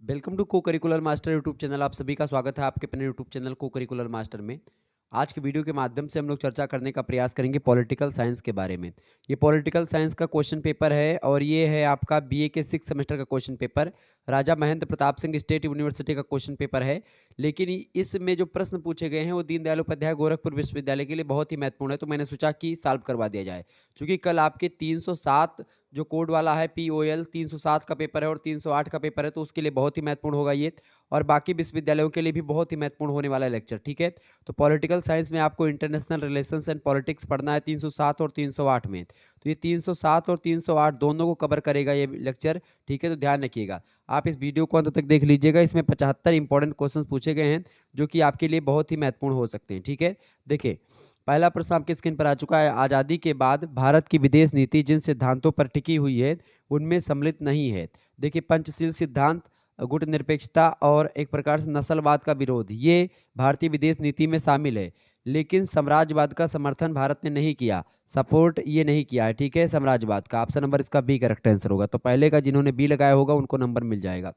Welcome to को curricular master YouTube channel. आप सभी का स्वागत है आपके अपने यूट्यूब चैनल को करिकुलर मास्टर में। आज के वीडियो के माध्यम से हम लोग चर्चा करने का प्रयास करेंगे पॉलिटिकल साइंस के बारे में। ये पॉलिटिकल साइंस का क्वेश्चन पेपर है और ये है आपका बीए के 6 सेमेस्टर का क्वेश्चन पेपर। राजा महेंद्र प्रताप सिंह स्टेट यूनिवर्सिटी का क्वेश्चन पेपर है। लेकिन इसमें जो प्रश्न पूछे गए हैं वो दीनदयाल उपाध्याय गोरखपुर विश्वविद्यालय के लिए बहुत ही महत्वपूर्ण है, तो मैंने सोचा कि सॉल्व करवा दिया जाए। क्योंकि कल आपके 307 जो कोड वाला है POL 307 का पेपर है और 308 का पेपर है, तो उसके लिए बहुत ही महत्वपूर्ण होगा ये। और बाकी विश्वविद्यालयों के लिए भी बहुत ही महत्वपूर्ण होने वाला है लेक्चर, ठीक है। तो पॉलिटिकल साइंस में आपको इंटरनेशनल रिलेशंस एंड पॉलिटिक्स पढ़ना है 307 और 308 में। तो ये 307 और 308 दोनों को कवर करेगा ये लेक्चर, ठीक है। तो ध्यान रखिएगा, आप इस वीडियो को अंत तक देख लीजिएगा। इसमें 75 इंपॉर्टेंट क्वेश्चन पूछे गए हैं जो कि आपके लिए बहुत ही महत्वपूर्ण हो सकते हैं, ठीक है। देखिए, पहला प्रश्न आपकी स्क्रीन पर आ चुका है। आज़ादी के बाद भारत की विदेश नीति जिन सिद्धांतों पर टिकी हुई है उनमें सम्मिलित नहीं है। देखिए, पंचशील सिद्धांत, गुट निरपेक्षता और एक प्रकार से नस्लवाद का विरोध, ये भारतीय विदेश नीति में शामिल है। लेकिन साम्राज्यवाद का समर्थन भारत ने नहीं किया, सपोर्ट ये नहीं किया है, ठीक है, साम्राज्यवाद का। ऑप्शन नंबर इसका बी करेक्ट आंसर होगा। तो पहले का जिन्होंने बी लगाया होगा उनको नंबर मिल जाएगा।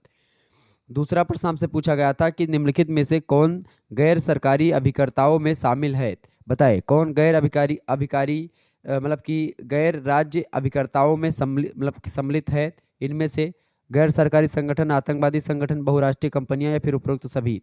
दूसरा प्रश्न हमसे पूछा गया था कि निम्नलिखित में से कौन गैर सरकारी अभिकर्ताओं में शामिल है। बताएं कौन गैर अभिकारी अभिकारी मतलब कि गैर राज्य अभिकर्ताओं में सम्मिलित है। इनमें से गैर सरकारी संगठन, आतंकवादी संगठन, बहुराष्ट्रीय कंपनियां या फिर उपरोक्त सभी।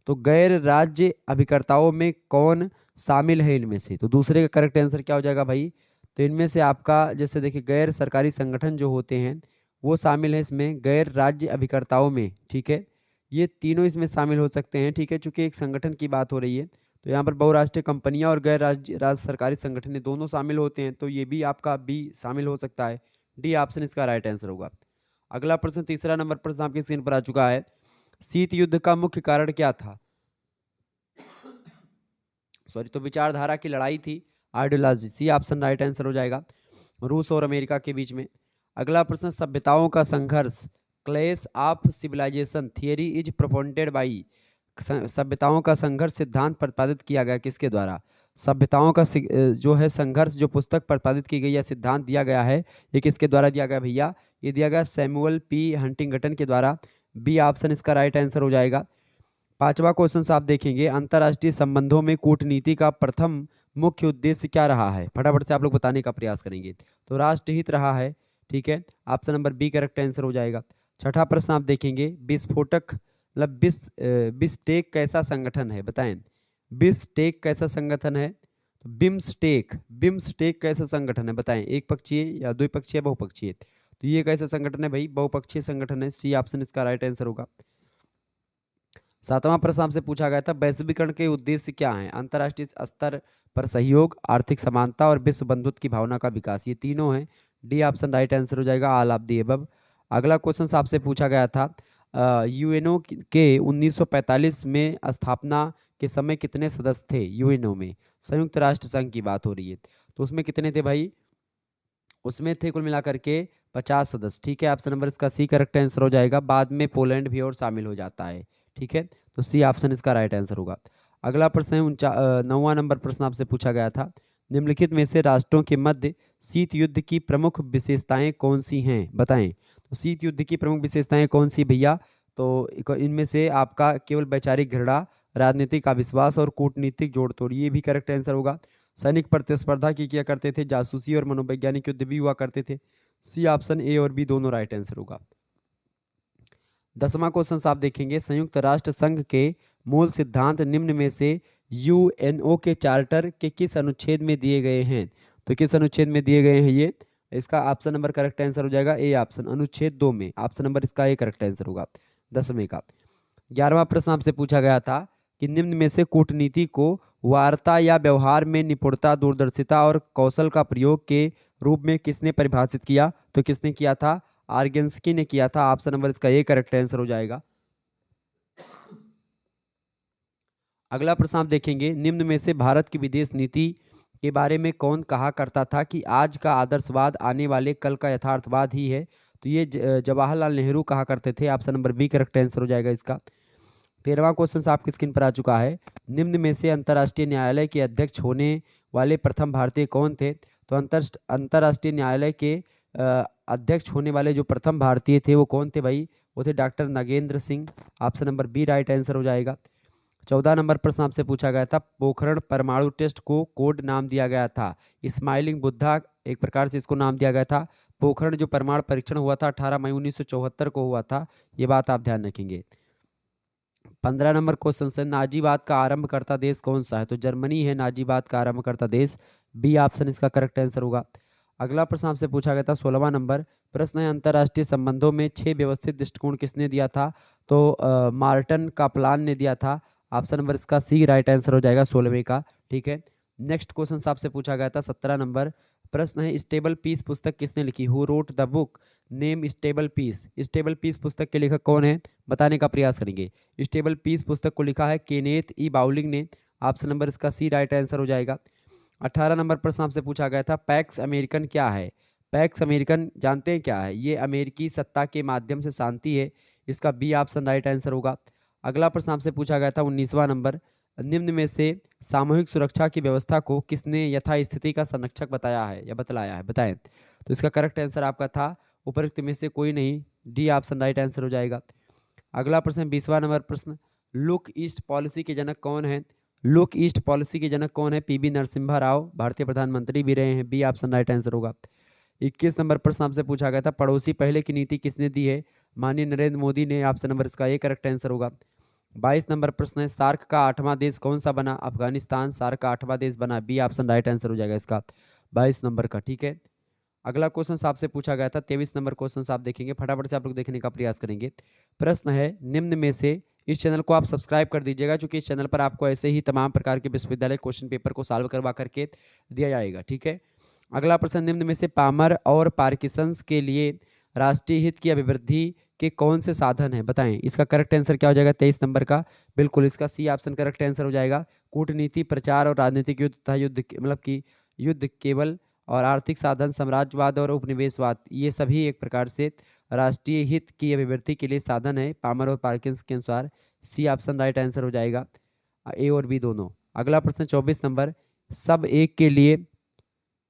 तो गैर राज्य अभिकर्ताओं में कौन शामिल है इनमें से, तो दूसरे का करेक्ट आंसर क्या हो जाएगा भाई। तो इनमें से आपका जैसे देखिए गैर सरकारी संगठन जो होते हैं वो शामिल है इसमें गैर राज्य अभिकर्ताओं में, ठीक है। ये तीनों इसमें शामिल हो सकते हैं, ठीक है, चूंकि एक संगठन की बात हो रही है। तो यहाँ पर बहुराष्ट्रीय कंपनियां और गैर राज्य सरकारी संगठन ये दोनों शामिल होते हैं, तो ये भी आपका बी शामिल हो सकता है। डी ऑप्शन इसका राइट आंसर होगा। अगला प्रश्न, तीसरा नंबर प्रश्न आपकी स्क्रीन पर आ चुका है। शीत युद्ध का मुख्य कारण क्या था। सॉरी, तो विचारधारा की लड़ाई थी, ideology. C option right answer हो जाएगा, रूस और अमेरिका के बीच में। अगला प्रश्न, सभ्यताओं का संघर्ष, clash of civilisation theory is propounded by. सभ्यताओं का संघर्ष सिद्धांत प्रतिपादित किया गया किसके द्वारा। सभ्यताओं का जो है संघर्ष, जो पुस्तक प्रतिपादित की गई या सिद्धांत दिया गया है, ये किसके द्वारा दिया गया भैया। ये दिया गया सैमुअल P हंटिंगटन के द्वारा। बी ऑप्शन इसका राइट आंसर हो जाएगा। पांचवा क्वेश्चन आप देखेंगे, अंतर्राष्ट्रीय संबंधों में कूटनीति का प्रथम मुख्य उद्देश्य क्या रहा है। फटाफट से आप लोग बताने का प्रयास करेंगे। तो राष्ट्रहित रहा है, ठीक है, option number B correct answer हो जाएगा। छठा प्रश्न आप देखेंगे, विस्फोटक मतलब बिस्टेक कैसा संगठन है, बताएं। बिस्टेक कैसा संगठन है। तो बिम्स्टेक, बिम्स्टेक कैसा संगठन है, बताएं। एक पक्षीय या द्विपक्षीय, बहुपक्षीय। तो ये कैसा संगठन है भाई, बहुपक्षीय संगठन है। सी ऑप्शन इसका राइट आंसर होगा। सातवां प्रश्न आपसे पूछा गया था, वैश्वीकरण के उद्देश्य क्या हैं। अंतर्राष्ट्रीय स्तर पर सहयोग, आर्थिक समानता और विश्व बंधुत्व की भावना का विकास, ये तीनों हैं। डी ऑप्शन राइट आंसर हो जाएगा, ऑल ऑफ दी अबव। अगला क्वेश्चन आपसे पूछा गया था, यूएनओ के 1945 में स्थापना के समय कितने सदस्य थे यूएनओ में। संयुक्त राष्ट्र संघ की बात हो रही है, तो उसमें कितने थे भाई। उसमें थे कुल मिलाकर के 50 सदस्य, ठीक है। ऑप्शन नंबर इसका सी करेक्ट आंसर हो जाएगा। बाद में पोलैंड भी और शामिल हो जाता है, ठीक है। तो सी ऑप्शन इसका राइट आंसर होगा। अगला प्रश्न है 9वां नंबर प्रश्न आपसे पूछा गया था, निम्नलिखित में से राष्ट्रों के मध्य शीत युद्ध की प्रमुख विशेषताएं कौन सी हैं, बताएं। तो शीत युद्ध की प्रमुख विशेषताएं कौन सी भैया। तो इनमें से आपका केवल वैचारिक घृणा, राजनीतिक अविश्वास और कूटनीतिक जोड़ तोड़, ये भी करेक्ट आंसर होगा। सैनिक प्रतिस्पर्धा की किया करते थे, जासूसी और मनोवैज्ञानिक युद्ध भी हुआ करते थे। सी ऑप्शन ए और बी दोनों राइट आंसर होगा। 10वां क्वेश्चन आप देखेंगे, संयुक्त राष्ट्र संघ के मूल सिद्धांत निम्न में से यूएनओ के चार्टर के किस अनुच्छेद में दिए गए हैं। तो किस अनुच्छेद में दिए गए हैं ये, इसका ऑप्शन नंबर करेक्ट आंसर हो जाएगा ए ऑप्शन, अनुच्छेद 2 में। ऑप्शन नंबर इसका ए करेक्ट आंसर होगा 10वें का। 11वां प्रश्न आपसे पूछा गया था कि निम्न में से कूटनीति को वार्ता या व्यवहार में निपुणता, दूरदर्शिता और कौशल का प्रयोग के रूप में किसने परिभाषित किया। तो किसने किया था, आर्गेंस्की ने किया था। ऑप्शन नंबर इसका ए करेक्ट आंसर हो जाएगा। अगला प्रश्न आप देखेंगे, निम्न में से भारत की विदेश नीति के बारे में कौन कहा करता था कि आज का आदर्शवाद आने वाले कल का यथार्थवाद ही है। तो ये जवाहरलाल नेहरू कहा करते थे। Option number B correct answer हो जाएगा इसका। 13वां क्वेश्चन आपकी स्क्रीन पर आ चुका है, निम्न में से अंतर्राष्ट्रीय न्यायालय के अध्यक्ष होने वाले प्रथम भारतीय कौन थे। तो अंतर्राष्ट्रीय न्यायालय के अध्यक्ष होने वाले जो प्रथम भारतीय थे वो कौन थे भाई, वो थे doctor Nagendra Singh. Option number B right answer हो जाएगा। 14 नंबर प्रश्न आपसे पूछा गया था, पोखरण परमाणु टेस्ट को कोड नाम दिया गया था स्माइलिंग बुद्धा, एक प्रकार से इसको नाम दिया गया था। पोखरण जो परमाणु परीक्षण हुआ था 18 मई 1974 को हुआ था, ये बात आप ध्यान रखेंगे। 15 नंबर क्वेश्चन से, नाजीवाद का आरंभकर्ता देश कौन सा है? तो जर्मनी है नाजीवाद का आरंभकर्ता देश, बी ऑप्शन इसका करेक्ट आंसर होगा। अगला प्रश्न आपसे पूछा गया था 16वां नंबर प्रश्न है, अंतर्राष्ट्रीय संबंधों में 6 व्यवस्थित दृष्टिकोण किसने दिया था? तो मार्टिन कापलान ने दिया था। ऑप्शन नंबर इसका सी राइट आंसर हो जाएगा 16वें का। ठीक है, नेक्स्ट क्वेश्चन आपसे पूछा गया था 17 नंबर प्रश्न है, स्टेबल पीस पुस्तक किसने लिखी? Who wrote the book name stable peace? Stable peace पुस्तक के लेखक कौन है, बताने का प्रयास करेंगे। स्टेबल पीस पुस्तक को लिखा है केनेथ ई बाउलिंग ने। ऑप्शन नंबर इसका सी राइट आंसर हो जाएगा। 18 नंबर प्रश्न आपसे पूछा गया था, पैक्स अमेरिकन क्या है? पैक्स अमेरिकन जानते हैं क्या है? ये अमेरिकी सत्ता के माध्यम से शांति है, इसका बी ऑप्शन राइट आंसर होगा। अगला प्रश्न आपसे पूछा गया था 19वां नंबर, निम्न में से सामूहिक सुरक्षा की व्यवस्था को किसने यथास्थिति का संरक्षक बताया है या बतलाया है, बताएं। तो इसका करेक्ट आंसर आपका था उपरोक्त में से कोई नहीं, डी ऑप्शन राइट आंसर हो जाएगा। अगला प्रश्न 20वां नंबर प्रश्न, लुक ईस्ट पॉलिसी के जनक कौन है? लुक ईस्ट पॉलिसी के जनक कौन है? पीवी नरसिम्हा राव, भारतीय प्रधानमंत्री भी रहे हैं, बी ऑप्शन राइट आंसर होगा। 21 नंबर प्रश्न आपसे पूछा गया था, पड़ोसी पहले की नीति किसने दी है? माननीय नरेंद्र मोदी ने, ऑप्शन नंबर इसका ए करेक्ट आंसर होगा। 22 नंबर प्रश्न है, सार्क का 8वां देश कौन सा बना? अफगानिस्तान सार्क का 8वां देश बना, बी ऑप्शन राइट आंसर हो जाएगा इसका 22 नंबर का। ठीक है, अगला क्वेश्चन आपसे पूछा गया था 23 नंबर क्वेश्चन आप देखेंगे, फटाफट से आप लोग देखने का प्रयास करेंगे। प्रश्न है, निम्न में से, इस चैनल को आप सब्सक्राइब कर दीजिएगा क्योंकि इस चैनल पर आपको ऐसे ही तमाम प्रकार के विश्वविद्यालय क्वेश्चन पेपर को सॉल्व करवा करके दिया जाएगा। ठीक है, अगला प्रश्न, निम्न में से पामर और पार्किंसंस के लिए राष्ट्रीय हित की अभिवृद्धि के कौन से साधन हैं, बताएं। इसका करेक्ट आंसर क्या हो जाएगा 23 नंबर का? बिल्कुल इसका सी ऑप्शन करेक्ट आंसर हो जाएगा। कूटनीति, प्रचार और राजनीतिक युद्ध तथा युद्ध मतलब कि युद्ध केवल और आर्थिक साधन, साम्राज्यवाद और उपनिवेशवाद, ये सभी एक प्रकार से राष्ट्रीय हित की अभिवृद्धि के लिए साधन है। पामर और पार्किंस के अनुसार सी ऑप्शन राइट आंसर हो जाएगा, ए और बी दोनों। अगला प्रश्न 24 नंबर, सब एक के लिए,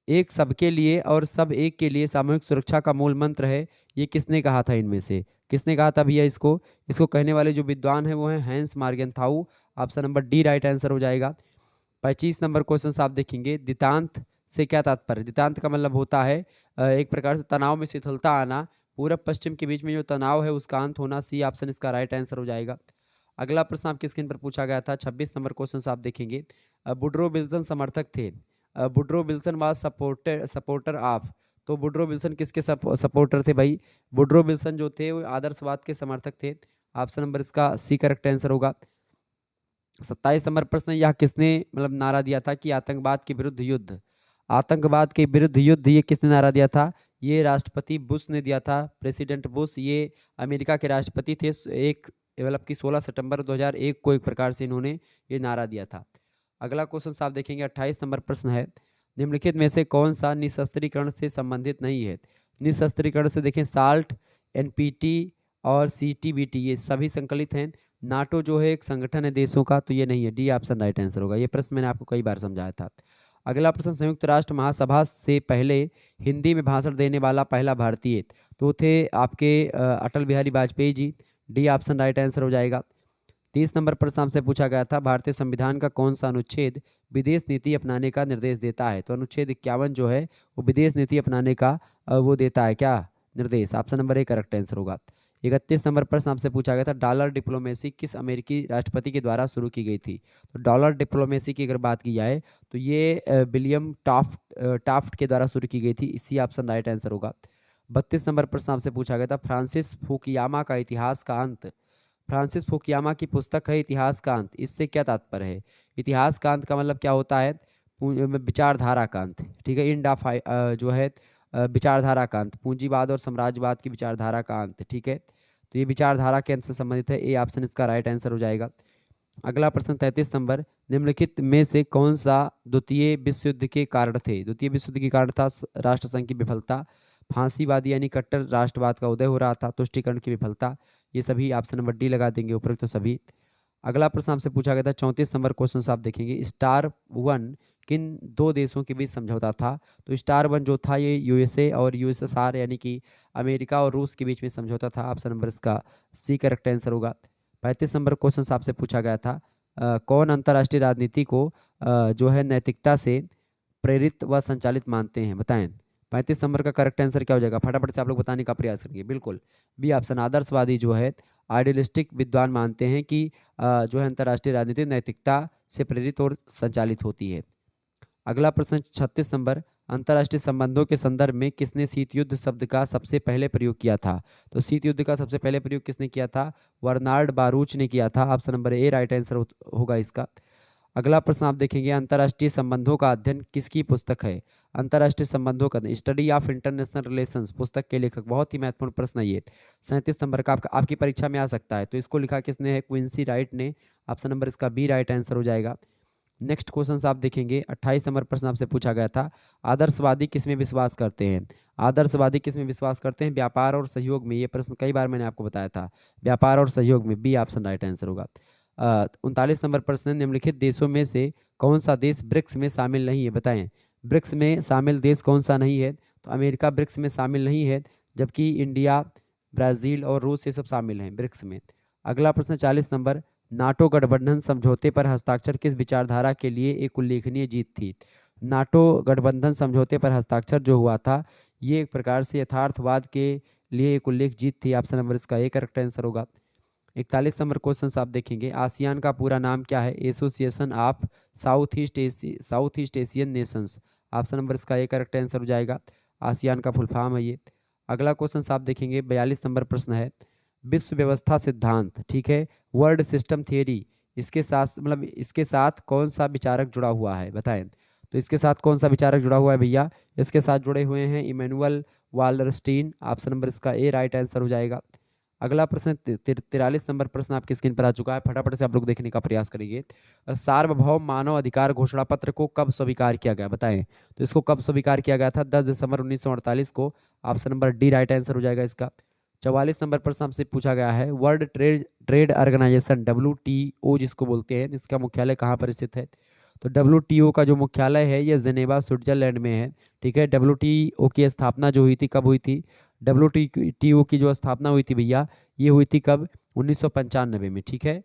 एक सबके लिए और सब एक के लिए सामूहिक सुरक्षा का मूल मंत्र है, ये किसने कहा था? इनमें से किसने कहा था भैया इसको? इसको कहने वाले जो विद्वान हैं वो हैं Hans Morgenthau, option number D right answer हो जाएगा। 25 नंबर क्वेश्चन आप देखेंगे, दितांत से क्या तात्पर्य? दितांत का मतलब होता है एक प्रकार से तनाव में शिथिलता आना, पूरब पश्चिम के बीच में जो तनाव है उसका अंत होना, सी ऑप्शन इसका राइट आंसर हो जाएगा। अगला प्रश्न आपकी स्क्रीन पर पूछा गया था 26 नंबर क्वेश्चन आप देखेंगे, वुडरो विल्सन समर्थक थे। Woodrow Wilson was supporter of, तो वुडरो विल्सन किसके सपोर्टर थे भाई? वुडरो विल्सन जो थे वो आदर्शवाद के समर्थक थे, ऑप्शन नंबर इसका सी करेक्ट आंसर होगा। 27 नंबर प्रश्न, यह किसने मतलब नारा दिया था कि आतंकवाद के विरुद्ध युद्ध? आतंकवाद के विरुद्ध युद्ध ये किसने नारा दिया था? ये राष्ट्रपति बुश ने दिया था, प्रेसिडेंट बुश, ये अमेरिका के राष्ट्रपति थे। एक मतलब कि 16 सितंबर 2001 को एक प्रकार से इन्होंने ये नारा दिया था। अगला क्वेश्चन आप देखेंगे 28 नंबर प्रश्न है, निम्नलिखित में से कौन सा निशस्त्रीकरण से संबंधित नहीं है? निशस्त्रीकरण से देखें, साल्ट, एनपीटी और सीटीबीटी ये सभी संकलित हैं। नाटो जो है एक संगठन है देशों का, तो ये नहीं है, डी ऑप्शन राइट आंसर होगा। ये प्रश्न मैंने आपको कई बार समझाया था। अगला प्रश्न, संयुक्त राष्ट्र महासभा से पहले हिंदी में भाषण देने वाला पहला भारतीय, तो थे आपके Atal Bihari Vajpayee ji, D option right answer हो जाएगा। 30 नंबर प्रश्न आपसे पूछा गया था, भारतीय संविधान का कौन सा अनुच्छेद विदेश नीति अपनाने का निर्देश देता है? तो अनुच्छेद 51 जो है वो विदेश नीति अपनाने का वो देता है क्या निर्देश? Option number A correct answer होगा। 31 नंबर प्रश्न आपसे पूछा गया था, डॉलर डिप्लोमेसी किस अमेरिकी राष्ट्रपति के द्वारा शुरू की गई थी? तो डॉलर डिप्लोमेसी की अगर बात की जाए तो ये विलियम टाफ्ट के द्वारा शुरू की गई थी, इसी ऑप्शन राइट आंसर होगा। 32 नंबर प्रश्न आपसे पूछा गया था, फ्रांसिस फुकुयामा का इतिहास का अंत, फ्रांसिस फुकुयामा की पुस्तक है इतिहास का अंत, इससे क्या तात्पर्य है? इतिहास का अंत का मतलब क्या होता है? विचारधारा का अंत। ठीक है, इंड ऑफ जो है विचारधारा का अंत, पूंजीवाद और साम्राज्यवाद की विचारधारा का अंत। ठीक है, तो ये विचारधारा के अंत से संबंधित है, ए ऑप्शन इसका राइट आंसर हो जाएगा। अगला प्रश्न 33 नंबर, निम्नलिखित में से कौन सा द्वितीय विश्व युद्ध के कारण थे? द्वितीय विश्व युद्ध के कारण था राष्ट्रसंघ की विफलता, फांसीवादी यानी कट्टर राष्ट्रवाद का उदय हो रहा था, तुष्टीकरण की विफलता, ये सभी ऑप्शन नंबर डी लगा देंगे उपरोक्त तो सभी। अगला प्रश्न आपसे पूछा गया था 34 नंबर क्वेश्चन आप देखेंगे, स्टार 1 किन दो देशों के बीच समझौता था? तो स्टार वन जो था ये यूएसए और यूएसएसआर यानी कि अमेरिका और रूस के बीच में समझौता था। ऑप्शन नंबर इसका सी करेक्ट आंसर होगा। 35 नंबर क्वेश्चन आपसे पूछा गया था, कौन अंतर्राष्ट्रीय राजनीति को जो है नैतिकता से प्रेरित व संचालित मानते हैं, बताएं। 35 नंबर का करेक्ट आंसर क्या हो जाएगा, फटाफट से आप लोग बताने का प्रयास करेंगे। बिल्कुल बी ऑप्शन, आदर्शवादी जो है आइडियलिस्टिक विद्वान मानते हैं कि जो है अंतर्राष्ट्रीय राजनीति नैतिकता से प्रेरित और संचालित होती है। अगला प्रश्न 36 नंबर, अंतर्राष्ट्रीय संबंधों के संदर्भ में किसने शीत युद्ध शब्द का सबसे पहले प्रयोग किया था? तो शीत युद्ध का सबसे पहले प्रयोग किसने किया था? बर्नार्ड बारूच ने किया था। Option number A right answer होगा इसका। अगला प्रश्न आप देखेंगे, अंतर्राष्ट्रीय संबंधों का अध्ययन किसकी पुस्तक है? अंतर्राष्ट्रीय संबंधों का स्टडी ऑफ इंटरनेशनल रिलेशंस पुस्तक के लेखक, बहुत ही महत्वपूर्ण प्रश्न है ये। 37 नंबर का आपकी परीक्षा में आ सकता है। तो इसको लिखा किसने है? क्विंसी राइट ने। ऑप्शन नंबर इसका बी राइट आंसर हो जाएगा। नेक्स्ट क्वेश्चन आप देखेंगे, 28 नंबर प्रश्न आपसे पूछा गया था, आदर्शवादी किसमें विश्वास करते हैं? आदर्शवादी किसमें विश्वास करते हैं? व्यापार और सहयोग में। ये प्रश्न कई बार मैंने आपको बताया था, व्यापार और सहयोग में। बी ऑप्शन राइट आंसर होगा। 39 नंबर प्रश्न, निम्नलिखित देशों में से कौन सा देश ब्रिक्स में शामिल नहीं है, बताएं। ब्रिक्स में शामिल देश कौन सा नहीं है? तो अमेरिका ब्रिक्स में शामिल नहीं है, जबकि इंडिया, ब्राज़ील और रूस ये सब शामिल हैं ब्रिक्स में। अगला प्रश्न 40 नंबर, नाटो गठबंधन समझौते पर हस्ताक्षर किस विचारधारा के लिए एक उल्लेखनीय जीत थी? नाटो गठबंधन समझौते पर हस्ताक्षर जो हुआ था, ये एक प्रकार से यथार्थवाद के लिए एक उल्लेख जीत थी। ऑप्शन नंबर इसका ए करेक्ट आंसर होगा। 41 नंबर क्वेश्चन आप देखेंगे, आसियान का पूरा नाम क्या है? Association of south east Asian Nations. Option number इसका ए करेक्ट आंसर हो जाएगा। आसियान का फुल फॉर्म है ये। अगला क्वेश्चन आप देखेंगे, 42 नंबर प्रश्न है, विश्व व्यवस्था सिद्धांत, ठीक है, वर्ल्ड सिस्टम थियरी, इसके साथ मतलब इसके साथ कौन सा विचारक जुड़ा हुआ है, बताएं। तो इसके साथ कौन सा विचारक जुड़ा हुआ है भैया? इसके साथ जुड़े हुए हैं इमैनुअल वालरस्टीन। ऑप्शन नंबर इसका ए राइट आंसर हो जाएगा। अगला प्रश्न 43 नंबर प्रश्न आपकी स्क्रीन पर आ चुका है, फटाफट से आप लोग देखने का प्रयास करेंगे। सार्वभौम मानव अधिकार घोषणा पत्र को कब स्वीकार किया गया, बताएं। तो इसको कब स्वीकार किया गया था? 10 दिसंबर 1948 को। Option number D right answer हो जाएगा इसका। 44 नंबर प्रश्न आपसे पूछा गया है, वर्ल्ड ट्रेड ऑर्गेनाइजेशन WTO जिसको बोलते हैं, इसका मुख्यालय कहाँ पर स्थित है? तो WTO का जो मुख्यालय है ये जेनेवा स्विट्जरलैंड में है, ठीक है। WTO की स्थापना जो हुई थी, कब हुई थी? WTO की जो स्थापना हुई थी भैया, ये हुई थी कब? 1995 में, ठीक है।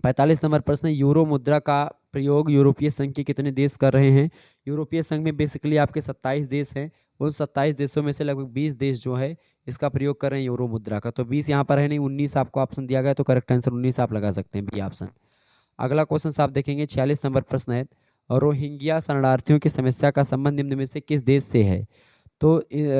45 नंबर प्रश्न, यूरो मुद्रा का प्रयोग यूरोपीय संघ के कितने देश कर रहे हैं? यूरोपीय संघ में बेसिकली आपके 27 देश हैं, उन 27 देशों में से लगभग 20 देश जो है इसका प्रयोग कर रहे हैं यूरो मुद्रा का। तो 20 यहाँ पर है नहीं, 19 आपको ऑप्शन दिया गया, तो करेक्ट आंसर 19 आप लगा सकते हैं, बी ऑप्शन। अगला क्वेश्चन आप देखेंगे, 46 नंबर प्रश्न है, रोहिंग्या शरणार्थियों की समस्या का संबंध निम्न में से किस देश से है? तो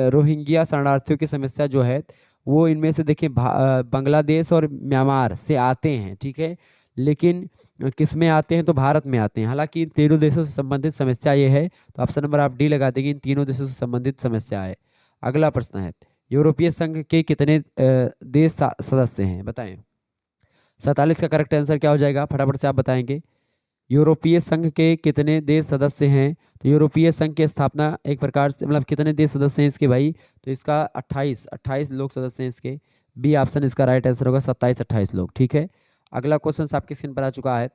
रोहिंग्या शरणार्थियों की समस्या जो है वो इनमें से देखिए बांग्लादेश और म्यांमार से आते हैं, ठीक है, लेकिन किस में आते हैं? तो भारत में आते हैं। हालांकि इन तीनों देशों से संबंधित समस्या ये है, तो ऑप्शन नंबर आप डी लगा देंगे, इन तीनों देशों से संबंधित समस्या है। अगला प्रश्न है, यूरोपीय संघ के कितने देश सदस्य हैं, बताएं। 47 का करेक्ट आंसर क्या हो जाएगा, फटाफट से आप बताएंगे। यूरोपीय संघ के कितने देश सदस्य हैं? तो यूरोपीय संघ की स्थापना एक प्रकार से मतलब कितने देश सदस्य हैं इसके भाई? तो इसका 28 लोग सदस्य हैं इसके। बी ऑप्शन इसका राइट आंसर होगा, 27-28 लोग, ठीक है। अगला क्वेश्चन आपकी स्क्रीन पर आ चुका है,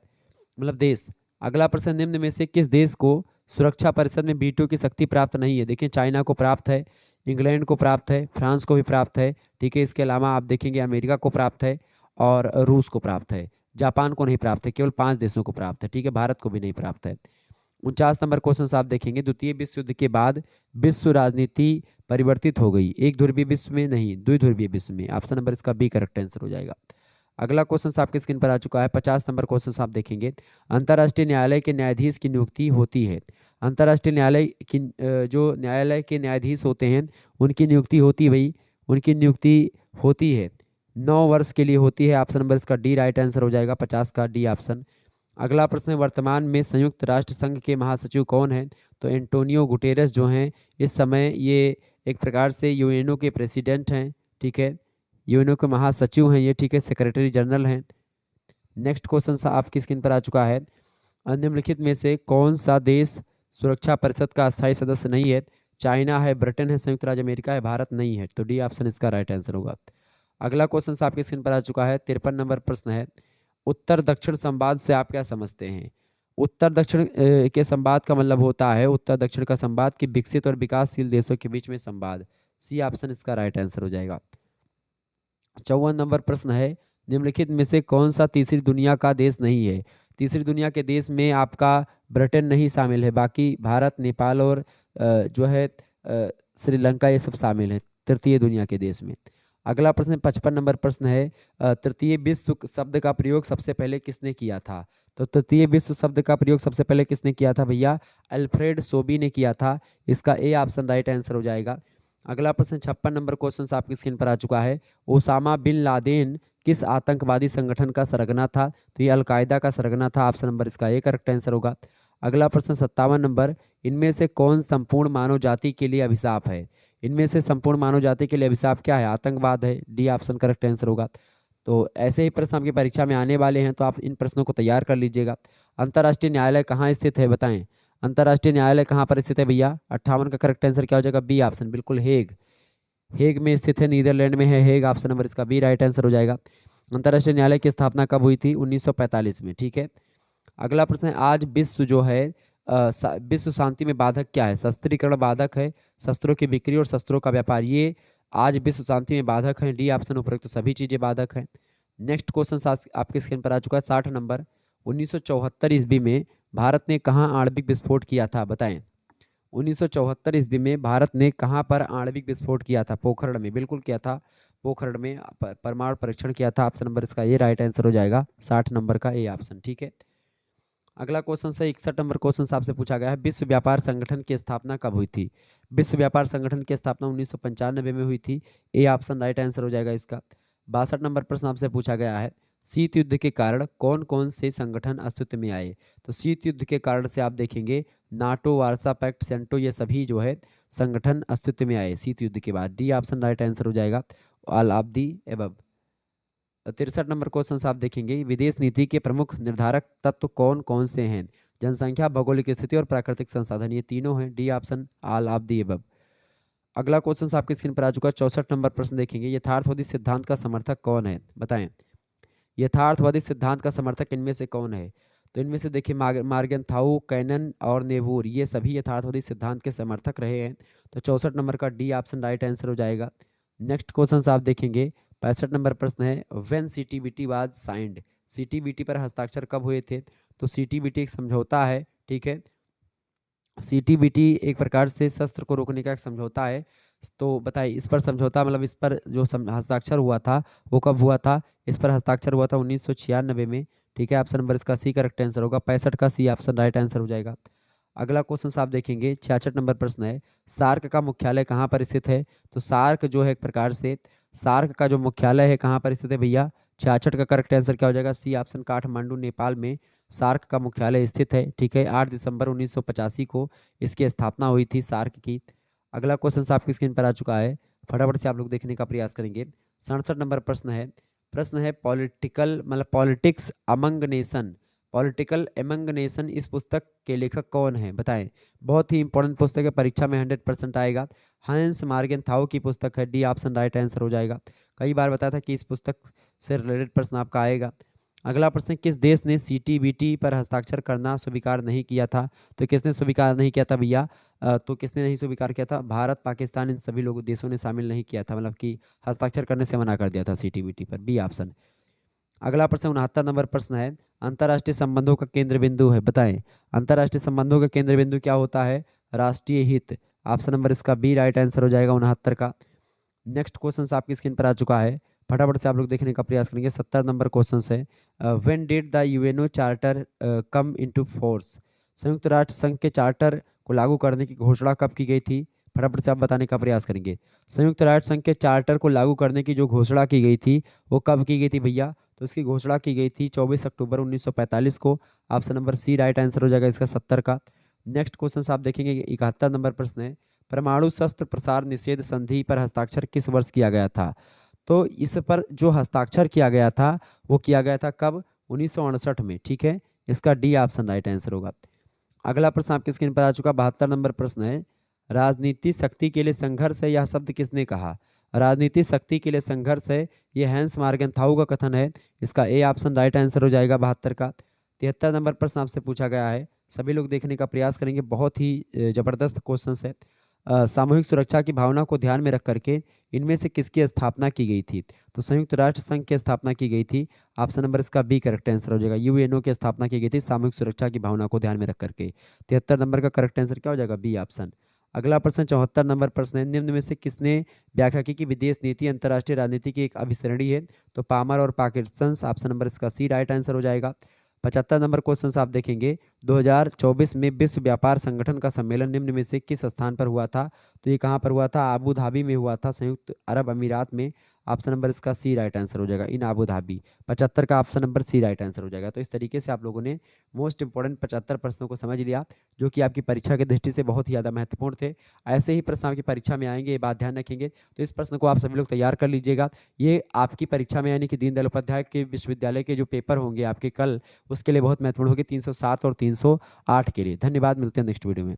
मतलब देश। अगला प्रश्न, निम्न में से किस देश को सुरक्षा परिषद में वीटो की शक्ति प्राप्त नहीं है? देखिए चाइना को प्राप्त है, इंग्लैंड को प्राप्त है, फ्रांस को भी प्राप्त है, ठीक है। इसके अलावा आप देखेंगे अमेरिका को प्राप्त है और रूस को प्राप्त है। जापान को नहीं प्राप्त है, केवल 5 देशों को प्राप्त है, ठीक है। भारत को भी नहीं प्राप्त है। 49 नंबर क्वेश्चन आप देखेंगे, द्वितीय विश्व युद्ध के बाद विश्व राजनीति परिवर्तित हो गई, एक ध्रुवीय विश्व में नहीं, द्विध्रुवीय विश्व में। ऑप्शन नंबर इसका बी करेक्ट आंसर हो जाएगा। अगला क्वेश्चन आपके स्क्रीन पर आ चुका है, 50 नंबर क्वेश्चन आप देखेंगे, अंतर्राष्ट्रीय न्यायालय के न्यायाधीश की नियुक्ति होती है। अंतर्राष्ट्रीय न्यायालय की जो न्यायालय के न्यायाधीश होते हैं उनकी नियुक्ति होती है भाई, उनकी नियुक्ति होती है 9 वर्ष के लिए होती है। ऑप्शन नंबर इसका डी राइट आंसर हो जाएगा, 50 का डी ऑप्शन। अगला प्रश्न, वर्तमान में संयुक्त राष्ट्र संघ के महासचिव कौन हैं? तो एंटोनियो गुटेरेस जो हैं इस समय ये एक प्रकार से यूएनओ के प्रेसिडेंट हैं, ठीक है। यूएनओ के महासचिव हैं ये, ठीक है, सेक्रेटरी जनरल हैं। नेक्स्ट क्वेश्चन आपकी स्क्रीन पर आ चुका है, निम्नलिखित में से कौन सा देश सुरक्षा परिषद का अस्थायी सदस्य नहीं है? चाइना है, ब्रिटेन है, संयुक्त राज्य अमेरिका है, भारत नहीं है। तो डी ऑप्शन इसका राइट आंसर होगा। अगला क्वेश्चन आपकी स्क्रीन पर आ चुका है, 53 नंबर प्रश्न है, उत्तर दक्षिण संवाद से आप क्या समझते हैं? उत्तर दक्षिण के संवाद का मतलब होता है उत्तर दक्षिण का संवाद कि विकसित और विकासशील देशों के बीच में संवाद। सी ऑप्शन इसका राइट आंसर हो जाएगा। 54 नंबर प्रश्न है, निम्नलिखित में से कौन सा तीसरी दुनिया का देश नहीं है? तीसरी दुनिया के देश में आपका ब्रिटेन नहीं शामिल है, बाकी भारत, नेपाल और जो है श्रीलंका, ये सब शामिल है तृतीय दुनिया के देश में। अगला प्रश्न 55 नंबर प्रश्न है, तृतीय विश्व शब्द का प्रयोग सबसे पहले किसने किया था? तो तृतीय विश्व शब्द का प्रयोग सबसे पहले किसने किया था भैया? अल्फ्रेड सोबी ने किया था। इसका ए ऑप्शन राइट आंसर हो जाएगा। अगला प्रश्न 56 नंबर क्वेश्चन आपकी स्क्रीन पर आ चुका है, ओसामा बिन लादेन किस आतंकवादी संगठन का सरगना था? तो ये अलकायदा का सरगना था। ऑप्शन नंबर इसका ए करेक्ट आंसर होगा। अगला प्रश्न 57 नंबर, इनमें से कौन संपूर्ण मानव जाति के लिए अभिशाप है? इनमें से संपूर्ण मानव जाति के लिए अभिशाप क्या है? आतंकवाद है। डी ऑप्शन करेक्ट आंसर होगा। तो ऐसे ही प्रश्न आपकी परीक्षा में आने वाले हैं, तो आप इन प्रश्नों को तैयार कर लीजिएगा। अंतर्राष्ट्रीय न्यायालय कहाँ स्थित है बताएं? अंतर्राष्ट्रीय न्यायालय कहाँ पर स्थित है भैया? 58 का करेक्ट आंसर क्या हो जाएगा? बी ऑप्शन, बिल्कुल हेग। हेग में स्थित है, नीदरलैंड में है हेग। ऑप्शन नंबर इसका बी राइट आंसर हो जाएगा। अंतर्राष्ट्रीय न्यायालय की स्थापना कब हुई थी? 1945 में। ठीक है। अगला प्रश्न है, आज विश्व जो है विश्व शांति में बाधक क्या है? शस्त्रीकरण बाधक है, शस्त्रों की बिक्री और शस्त्रों का व्यापार, ये आज विश्व शांति में बाधक है। डी ऑप्शन उपरोक्त तो सभी चीजें बाधक है। नेक्स्ट क्वेश्चन आपके स्क्रीन पर आ चुका है 60 नंबर, 1974 ईस्वी में भारत ने कहाँ आणविक विस्फोट किया था बताएं? 1974 ईस्वी में भारत ने कहाँ पर आणविक विस्फोट किया था? पोखरण में, बिल्कुल किया था। पोखरण में परमाणु परीक्षण किया था। ऑप्शन नंबर इसका ये राइट आंसर हो जाएगा, 60 नंबर का ए ऑप्शन। ठीक है। अगला क्वेश्चन से 61 नंबर क्वेश्चन आपसे पूछा गया है, विश्व व्यापार संगठन की स्थापना कब हुई थी? विश्व व्यापार संगठन की स्थापना 1995 में हुई थी। ए ऑप्शन राइट आंसर हो जाएगा इसका। 62 नंबर प्रश्न आपसे पूछा गया है, शीत युद्ध के कारण कौन कौन से संगठन अस्तित्व में आए? तो शीत युद्ध के कारण से आप देखेंगे नाटो, वार्सा पैक्ट, सेंटो, ये सभी जो है संगठन अस्तित्व में आए शीत युद्ध के बाद। डी ऑप्शन राइट आंसर हो जाएगा, all of the above. 63 number question आप देखेंगे, विदेश नीति के प्रमुख निर्धारक तत्व कौन कौन से हैं? जनसंख्या, भौगोलिक स्थिति और प्राकृतिक संसाधन, ये तीनों हैं। D option all of the above. अगला क्वेश्चन आपकी स्क्रीन पर आ चुका है 64 नंबर प्रश्न देखेंगे, यथार्थवादी सिद्धांत का समर्थक कौन है बताएं? यथार्थवादी सिद्धांत का समर्थक इनमें से कौन है? तो इनमें से देखिए मार्गेंथाउ, कैनन और नेबूर, ये सभी यथार्थवादी सिद्धांत के समर्थक रहे हैं। तो 64 नंबर का डी ऑप्शन राइट आंसर हो जाएगा। नेक्स्ट क्वेश्चन आप देखेंगे 65 नंबर प्रश्न है, when CTBT was signed, CTBT पर हस्ताक्षर कब हुए थे? तो सीटीबीटी एक समझौता है। ठीक है। सीटीबीटी एक प्रकार से शस्त्र को रोकने का एक समझौता है। तो बताइए, इस पर समझौता मतलब इस पर जो हस्ताक्षर हुआ था वो कब हुआ था? इस पर हस्ताक्षर हुआ था 1996 में। ठीक है। ऑप्शन नंबर इसका सी करेक्ट आंसर होगा, 65 का सी ऑप्शन राइट आंसर हो जाएगा। अगला क्वेश्चन आप देखेंगे 66 नंबर प्रश्न है, सार्क का मुख्यालय कहाँ पर स्थित है? तो सार्क जो है एक प्रकार से सार्क का जो मुख्यालय है कहाँ पर स्थित है भैया? 66 का करेक्ट आंसर क्या हो जाएगा? सी ऑप्शन, काठमांडू नेपाल में सार्क का मुख्यालय स्थित है। ठीक है। 8 दिसंबर 1985 को इसकी स्थापना हुई थी सार्क की। अगला क्वेश्चन आपकी स्क्रीन पर आ चुका है, फटाफट से आप लोग देखने का प्रयास करेंगे। 67 नंबर प्रश्न है पॉलिटिकल मतलब politics among nation, political among nation, इस पुस्तक के लेखक कौन है बताएं? बहुत ही इंपॉर्टेंट पुस्तक है, परीक्षा में 100% आएगा। हांस मार्गेनथाउ की पुस्तक है। डी ऑप्शन राइट आंसर हो जाएगा। कई बार बताया था कि इस पुस्तक से रिलेटेड प्रश्न आपका आएगा। अगला प्रश्न, किस देश ने सीटीबीटी पर हस्ताक्षर करना स्वीकार नहीं किया था? तो किसने स्वीकार नहीं किया था भैया? तो किसने नहीं स्वीकार किया था? भारत, पाकिस्तान, इन सभी लोग देशों ने शामिल नहीं किया था, मतलब कि हस्ताक्षर करने से मना कर दिया था सीटीबीटी पर। B option. अगला प्रश्न 69 नंबर प्रश्न है, अंतर्राष्ट्रीय संबंधों का केंद्र बिंदु है बताएं? अंतर्राष्ट्रीय संबंधों का केंद्र बिंदु क्या होता है? राष्ट्रीय हित। ऑप्शन नंबर इसका बी राइट आंसर हो जाएगा, 69 का। नेक्स्ट क्वेश्चन आपकी स्क्रीन पर आ चुका है, फटाफट से आप लोग देखने का प्रयास करेंगे। 70 नंबर क्वेश्चन है, when did the UNO charter come into force, संयुक्त राष्ट्र संघ के चार्टर को लागू करने की घोषणा कब की गई थी? फटाफट से आप बताने का प्रयास करेंगे। संयुक्त राष्ट्र संघ के चार्टर को लागू करने की जो घोषणा की गई थी वो कब की गई थी भैया? तो इसकी घोषणा की गई थी 24 अक्टूबर 1945 को। Option number C right answer हो जाएगा इसका 70 का। नेक्स्ट क्वेश्चन आप देखेंगे 71 नंबर प्रश्न है, परमाणु शस्त्र प्रसार निषेध संधि पर हस्ताक्षर किस वर्ष किया गया था? तो इस पर जो हस्ताक्षर किया गया था वो किया गया था कब? 1968 में। ठीक है। इसका डी ऑप्शन राइट आंसर होगा। अगला प्रश्न आपकी स्क्रीन पर आ चुका 72 नंबर प्रश्न है, राजनीति शक्ति के लिए संघर्ष है, यह शब्द किसने कहा? राजनीति शक्ति के लिए संघर्ष है, ये हैंस मार्गेनथाउ का कथन है। इसका ए ऑप्शन राइट आंसर हो जाएगा 72 का। 73 नंबर प्रश्न आपसे पूछा गया है, सभी लोग देखने का प्रयास करेंगे, बहुत ही जबरदस्त क्वेश्चन है। सामूहिक सुरक्षा की भावना को ध्यान में रख करके इनमें से किसकी स्थापना की गई थी? तो संयुक्त राष्ट्र संघ की स्थापना की गई थी। ऑप्शन नंबर इसका बी करेक्ट आंसर हो जाएगा। यूएनओ की स्थापना की गई थी सामूहिक सुरक्षा की भावना को ध्यान में रख करके। 73 नंबर का करेक्ट आंसर क्या हो जाएगा? B option. अगला प्रश्न 74 नंबर प्रश्न है, निम्न में से किसने व्याख्या की कि विदेश नीति अंतर्राष्ट्रीय राजनीति की एक अभिसरणी है? तो पामर और पाकिस्तान। ऑप्शन नंबर इसका सी राइट आंसर हो जाएगा। 75 नंबर क्वेश्चन आप देखेंगे, 2024 में विश्व व्यापार संगठन का सम्मेलन निम्न में से किस स्थान पर हुआ था? तो ये कहाँ पर हुआ था? आबू धाबी में हुआ था, संयुक्त अरब अमीरात में। ऑप्शन नंबर इसका सी राइट आंसर हो जाएगा, इन आबू धाबी। 75 का option number C right answer हो जाएगा। तो इस तरीके से आप लोगों ने मोस्ट इंपॉर्टेंट 75 प्रश्नों को समझ लिया, जो कि आपकी परीक्षा की दृष्टि से बहुत ही ज़्यादा महत्वपूर्ण थे। ऐसे ही प्रश्न आपकी परीक्षा में आएंगे, ये बात ध्यान रखेंगे। तो इस प्रश्न को आप सभी लोग तैयार कर लीजिएगा। ये आपकी परीक्षा में यानी कि दीनदयाल उपाध्याय के विश्वविद्यालय के जो पेपर होंगे आपके कल, उसके लिए बहुत महत्वपूर्ण होगी, 307 और 308 के लिए। धन्यवाद, मिलते हैं नेक्स्ट वीडियो में।